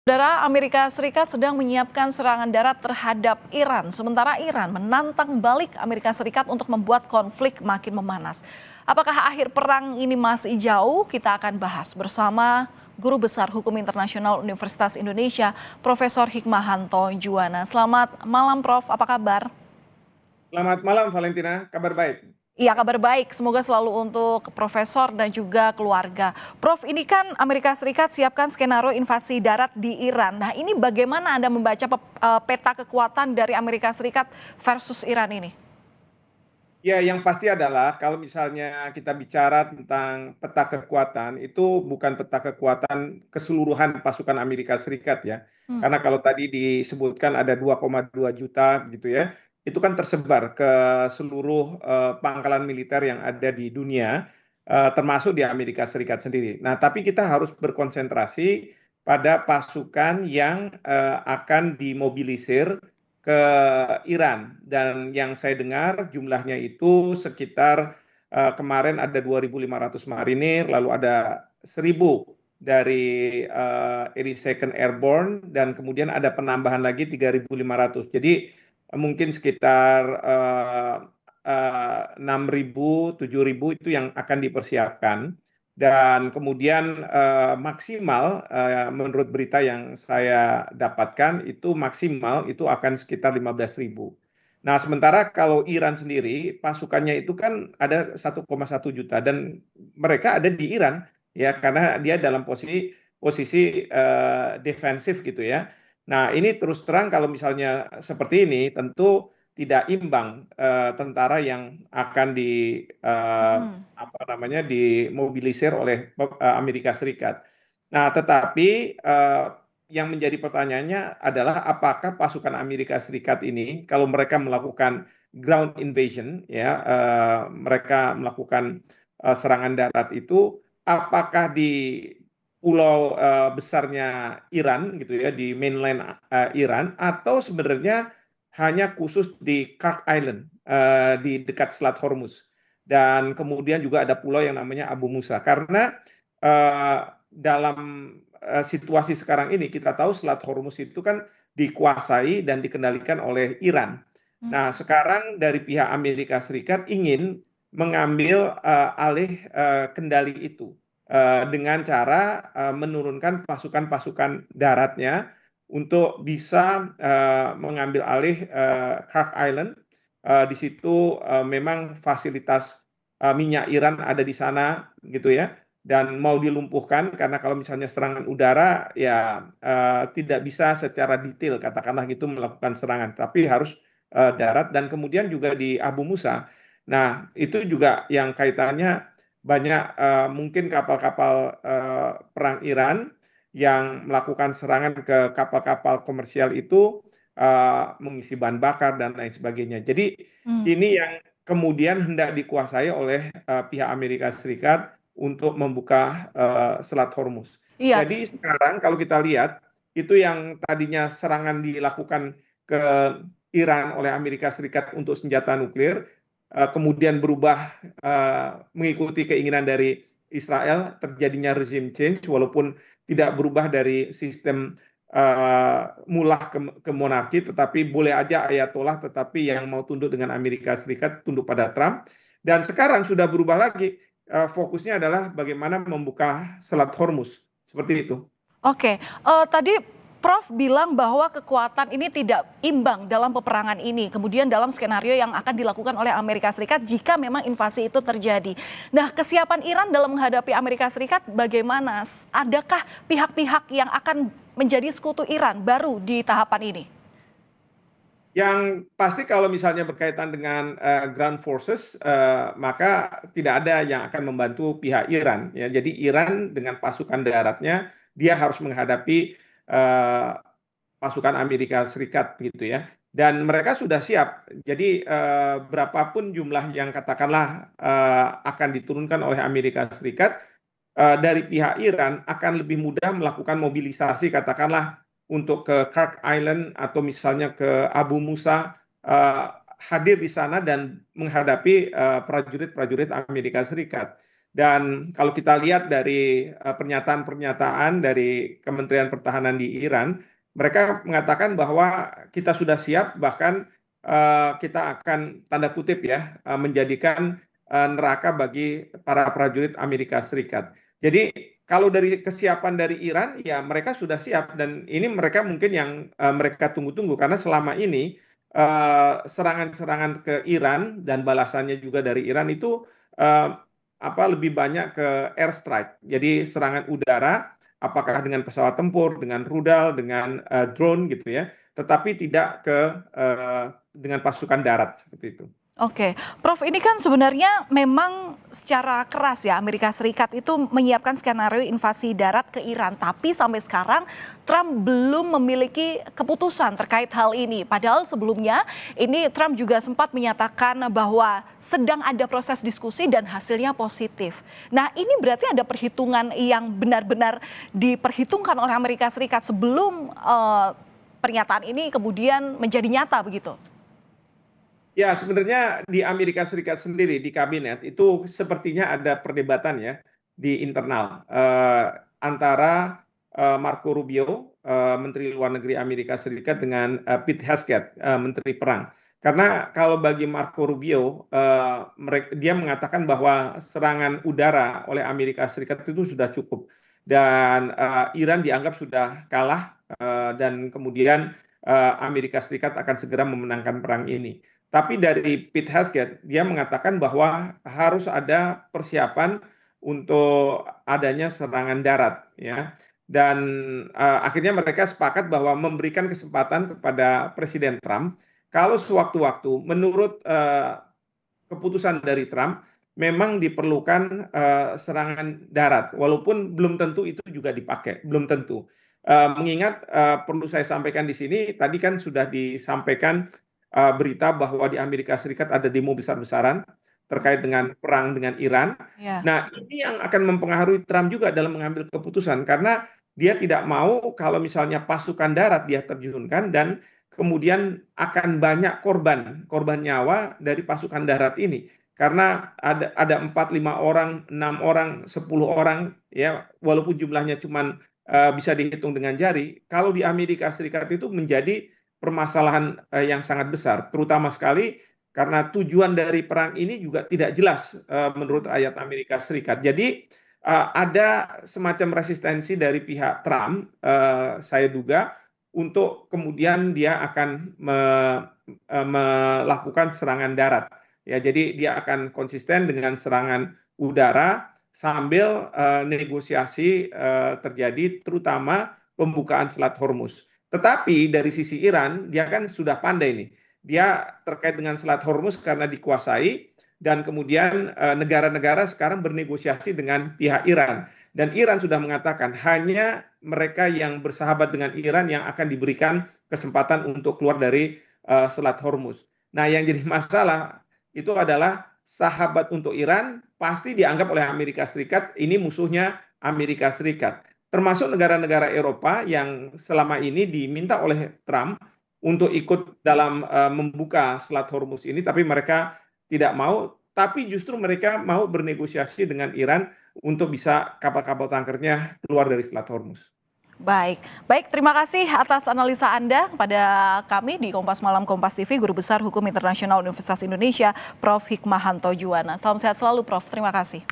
Saudara, Amerika Serikat sedang menyiapkan serangan darat terhadap Iran, sementara Iran menantang balik Amerika Serikat untuk membuat konflik makin memanas. Apakah akhir perang ini masih jauh? Kita akan bahas bersama Guru Besar Hukum Internasional Universitas Indonesia, Profesor Hikmahanto Juwana. Selamat malam, Prof. Apa kabar? Selamat malam Valentina, kabar baik. Iya, kabar baik. Semoga selalu untuk profesor dan juga keluarga. Prof, ini kan Amerika Serikat siapkan skenario invasi darat di Iran. Nah, ini bagaimana Anda membaca peta kekuatan dari Amerika Serikat versus Iran ini? Ya, yang pasti adalah kalau misalnya kita bicara tentang peta kekuatan, itu bukan peta kekuatan keseluruhan pasukan Amerika Serikat ya. Hmm. Karena kalau tadi disebutkan ada 2,2 juta gitu ya, itu kan tersebar ke seluruh pangkalan militer yang ada di dunia, termasuk di Amerika Serikat sendiri. Nah, tapi kita harus berkonsentrasi pada pasukan yang akan dimobilisir ke Iran, dan yang saya dengar jumlahnya itu sekitar kemarin ada 2.500 marinir, lalu ada 1.000 dari 82nd Airborne, dan kemudian ada penambahan lagi 3.500. Jadi mungkin sekitar 6.000 7.000 itu yang akan dipersiapkan. Dan kemudian maksimal menurut berita yang saya dapatkan itu maksimal itu akan sekitar 15.000. Nah, sementara kalau Iran sendiri pasukannya itu kan ada 1,1 juta, dan mereka ada di Iran ya, karena dia dalam posisi posisi defensif gitu ya. Nah, ini terus terang kalau misalnya seperti ini tentu tidak imbang tentara yang akan Mm-mm. apa namanya dimobilisir oleh Amerika Serikat. Nah, tetapi yang menjadi pertanyaannya adalah apakah pasukan Amerika Serikat ini kalau mereka melakukan ground invasion ya, mereka melakukan serangan darat itu apakah di pulau besarnya Iran gitu ya, di mainland Iran, atau sebenarnya hanya khusus di Kirk Island di dekat Selat Hormuz. Dan kemudian juga ada pulau yang namanya Abu Musa. Karena eh, dalam situasi sekarang ini kita tahu Selat Hormuz itu kan dikuasai dan dikendalikan oleh Iran. Nah, sekarang dari pihak Amerika Serikat ingin mengambil alih kendali itu dengan cara menurunkan pasukan-pasukan daratnya untuk bisa mengambil alih Kirk Island. Di situ memang fasilitas minyak Iran ada di sana gitu ya, dan mau dilumpuhkan karena kalau misalnya serangan udara ya tidak bisa secara detail katakanlah gitu melakukan serangan, tapi harus darat, dan kemudian juga di Abu Musa. Nah, itu juga yang kaitannya banyak mungkin kapal-kapal perang Iran yang melakukan serangan ke kapal-kapal komersial itu mengisi bahan bakar dan lain sebagainya. Jadi Hmm. ini yang kemudian hendak dikuasai oleh pihak Amerika Serikat untuk membuka Selat Hormuz. Iya. Jadi sekarang kalau kita lihat itu yang tadinya serangan dilakukan ke Iran oleh Amerika Serikat untuk senjata nuklir, kemudian berubah mengikuti keinginan dari Israel, terjadinya regime change walaupun tidak berubah dari sistem mullah ke monarki, tetapi boleh aja ayatollah, tetapi yang mau tunduk dengan Amerika Serikat tunduk pada Trump. Dan sekarang sudah berubah lagi, fokusnya adalah bagaimana membuka Selat Hormuz, seperti itu. Oke, tadi Prof bilang bahwa kekuatan ini tidak imbang dalam peperangan ini. Kemudian dalam skenario yang akan dilakukan oleh Amerika Serikat jika memang invasi itu terjadi. Nah, kesiapan Iran dalam menghadapi Amerika Serikat bagaimana? Adakah pihak-pihak yang akan menjadi sekutu Iran baru di tahapan ini? Yang pasti kalau misalnya berkaitan dengan ground forces, maka tidak ada yang akan membantu pihak Iran. Ya. Jadi Iran dengan pasukan daratnya, dia harus menghadapi eh, pasukan Amerika Serikat gitu ya. Dan mereka sudah siap. Jadi berapapun jumlah yang katakanlah akan diturunkan oleh Amerika Serikat, dari pihak Iran akan lebih mudah melakukan mobilisasi katakanlah untuk ke Kirk Island atau misalnya ke Abu Musa, hadir di sana dan menghadapi prajurit-prajurit Amerika Serikat. Dan kalau kita lihat dari pernyataan-pernyataan dari Kementerian Pertahanan di Iran, mereka mengatakan bahwa kita sudah siap, bahkan kita akan tanda kutip ya menjadikan neraka bagi para prajurit Amerika Serikat. Jadi kalau dari kesiapan dari Iran, ya mereka sudah siap dan ini mereka mungkin yang mereka tunggu-tunggu karena selama ini serangan-serangan ke Iran dan balasannya juga dari Iran itu eh, lebih banyak ke airstrike. Jadi serangan udara, apakah dengan pesawat tempur, dengan rudal, dengan drone gitu ya, tetapi tidak ke dengan pasukan darat seperti itu. Oke, Prof, ini kan sebenarnya memang secara keras ya Amerika Serikat itu menyiapkan skenario invasi darat ke Iran, tapi sampai sekarang Trump belum memiliki keputusan terkait hal ini. Padahal sebelumnya ini Trump juga sempat menyatakan bahwa sedang ada proses diskusi dan hasilnya positif. Nah, ini berarti ada perhitungan yang benar-benar diperhitungkan oleh Amerika Serikat sebelum pernyataan ini kemudian menjadi nyata begitu. Ya, sebenarnya di Amerika Serikat sendiri di kabinet itu sepertinya ada perdebatan ya di internal antara Marco Rubio, Menteri Luar Negeri Amerika Serikat dengan Pete Hegseth, Menteri Perang. Karena kalau bagi Marco Rubio, dia mengatakan bahwa serangan udara oleh Amerika Serikat itu sudah cukup dan Iran dianggap sudah kalah dan kemudian Amerika Serikat akan segera memenangkan perang ini. Tapi dari Pete Hegseth, dia mengatakan bahwa harus ada persiapan untuk adanya serangan darat, ya. Dan akhirnya mereka sepakat bahwa memberikan kesempatan kepada Presiden Trump, kalau sewaktu-waktu, menurut keputusan dari Trump, memang diperlukan serangan darat, walaupun belum tentu itu juga dipakai, belum tentu. Mengingat perlu saya sampaikan di sini, tadi kan sudah disampaikan berita bahwa di Amerika Serikat ada demo besar-besaran terkait dengan perang dengan Iran. Ya. Nah, ini yang akan mempengaruhi Trump juga dalam mengambil keputusan karena dia tidak mau kalau misalnya pasukan darat dia terjunkan dan kemudian akan banyak korban nyawa dari pasukan darat ini. Karena ada 4, 5 orang, 6 orang, 10 orang, ya walaupun jumlahnya cuma bisa dihitung dengan jari. Kalau di Amerika Serikat itu menjadi permasalahan yang sangat besar, terutama sekali karena tujuan dari perang ini juga tidak jelas menurut rakyat Amerika Serikat. Jadi ada semacam resistensi dari pihak Trump, saya duga, untuk kemudian dia akan melakukan serangan darat. Ya, jadi dia akan konsisten dengan serangan udara sambil negosiasi terjadi, terutama pembukaan Selat Hormuz. Tetapi dari sisi Iran, dia kan sudah pandai nih. Dia terkait dengan Selat Hormuz karena dikuasai dan kemudian negara-negara sekarang bernegosiasi dengan pihak Iran. Dan Iran sudah mengatakan hanya mereka yang bersahabat dengan Iran yang akan diberikan kesempatan untuk keluar dari Selat Hormuz. Nah, yang jadi masalah itu adalah sahabat untuk Iran pasti dianggap oleh Amerika Serikat ini musuhnya Amerika Serikat. Termasuk negara-negara Eropa yang selama ini diminta oleh Trump untuk ikut dalam membuka Selat Hormuz ini, tapi mereka tidak mau, tapi justru mereka mau bernegosiasi dengan Iran untuk bisa kapal-kapal tankernya keluar dari Selat Hormuz. Baik, baik. Terima kasih atas analisa Anda pada kami di Kompas Malam Kompas TV, Guru Besar Hukum Internasional Universitas Indonesia, Prof. Hikmahanto Juwana. Salam sehat selalu, Prof. Terima kasih.